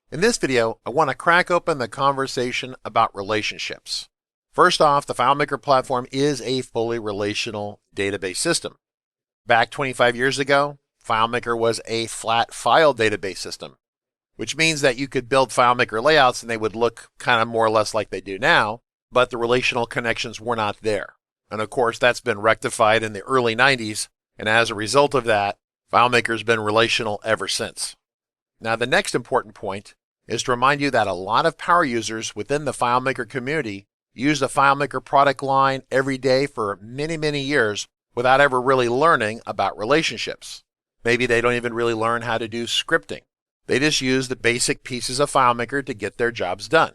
In this video, I want to crack open the conversation about relationships. First off, the FileMaker platform is a fully relational database system. Back 25 years ago, FileMaker was a flat file database system, which means that you could build FileMaker layouts and they would look kind of more or less like they do now, but the relational connections were not there. And of course, that's been rectified in the early 90s, and as a result of that, FileMaker's been relational ever since. Now, the next important point is to remind you that a lot of power users within the FileMaker community use the FileMaker product line every day for many years without ever really learning about relationships. Maybe they don't even really learn how to do scripting. They just use the basic pieces of FileMaker to get their jobs done.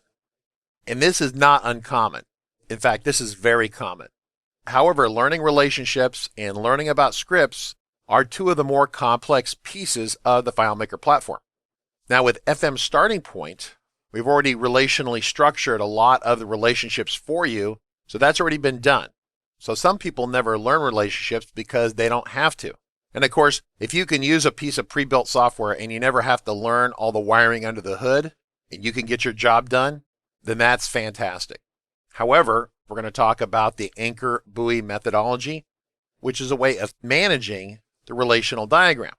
And this is not uncommon. In fact, this is very common. However, learning relationships and learning about scripts are two of the more complex pieces of the FileMaker platform. Now with FM Starting Point, we've already relationally structured a lot of the relationships for you, so that's already been done. So some people never learn relationships because they don't have to. And of course, if you can use a piece of pre-built software and you never have to learn all the wiring under the hood, and you can get your job done, then that's fantastic. However, we're going to talk about the anchor buoy methodology, which is a way of managing the relational diagram.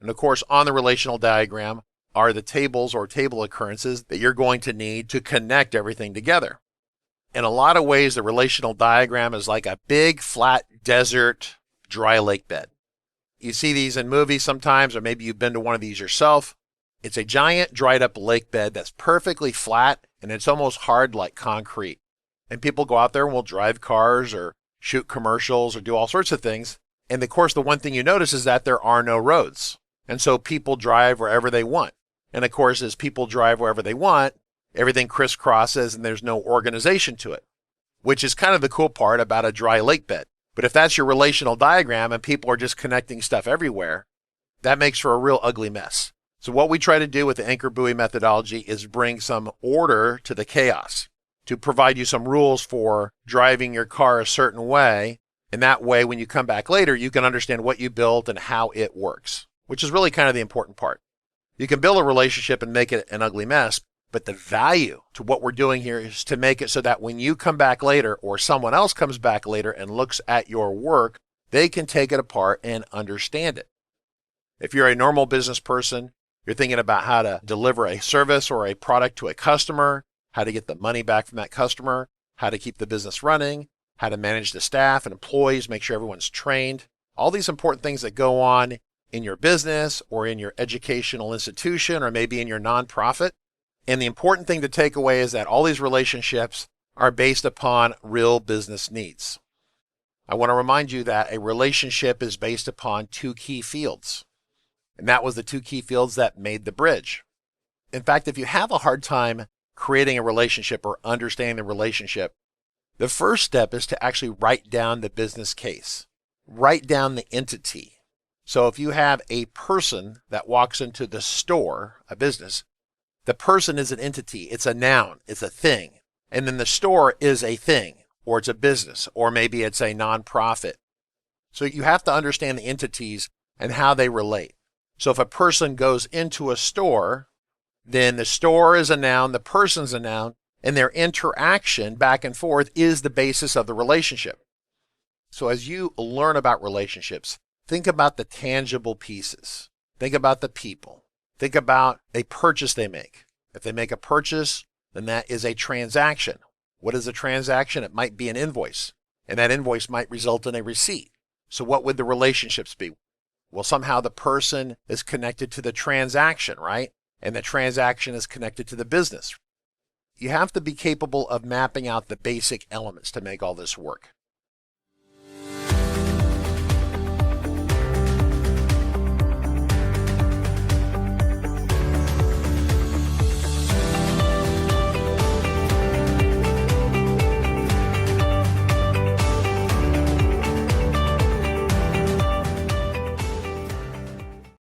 And of course, on the relational diagram are the tables or table occurrences that you're going to need to connect everything together. In a lot of ways, the relational diagram is like a big flat desert dry lake bed. You see these in movies sometimes, or maybe you've been to one of these yourself. It's a giant dried up lake bed that's perfectly flat and it's almost hard like concrete. And people go out there and will drive cars or shoot commercials or do all sorts of things. And of course, the one thing you notice is that there are no roads. And so people drive wherever they want. And of course, as people drive wherever they want, everything crisscrosses and there's no organization to it, which is kind of the cool part about a dry lake bed. But if that's your relational diagram and people are just connecting stuff everywhere, that makes for a real ugly mess. So what we try to do with the anchor buoy methodology is bring some order to the chaos, to provide you some rules for driving your car a certain way. And that way, when you come back later, you can understand what you built and how it works, which is really kind of the important part. You can build a relationship and make it an ugly mess, but the value to what we're doing here is to make it so that when you come back later or someone else comes back later and looks at your work, they can take it apart and understand it. If you're a normal business person, you're thinking about how to deliver a service or a product to a customer, how to get the money back from that customer, how to keep the business running, how to manage the staff and employees, make sure everyone's trained, all these important things that go on in your business or in your educational institution or maybe in your nonprofit. And the important thing to take away is that all these relationships are based upon real business needs. I want to remind you that a relationship is based upon two key fields. And that was the two key fields that made the bridge. In fact, if you have a hard time creating a relationship or understanding the relationship, the first step is to actually write down the business case. Write down the entity. So if you have a person that walks into the store, a business, the person is an entity. It's a noun. It's a thing. And then the store is a thing, or it's a business, or maybe it's a nonprofit. So you have to understand the entities and how they relate. So if a person goes into a store, then the store is a noun, the person's a noun, and their interaction back and forth is the basis of the relationship. So as you learn about relationships, think about the tangible pieces. Think about the people. Think about a purchase they make. If they make a purchase, then that is a transaction. What is a transaction? It might be an invoice, and that invoice might result in a receipt. So what would the relationships be? Well, somehow the person is connected to the transaction, right? And the transaction is connected to the business. You have to be capable of mapping out the basic elements to make all this work.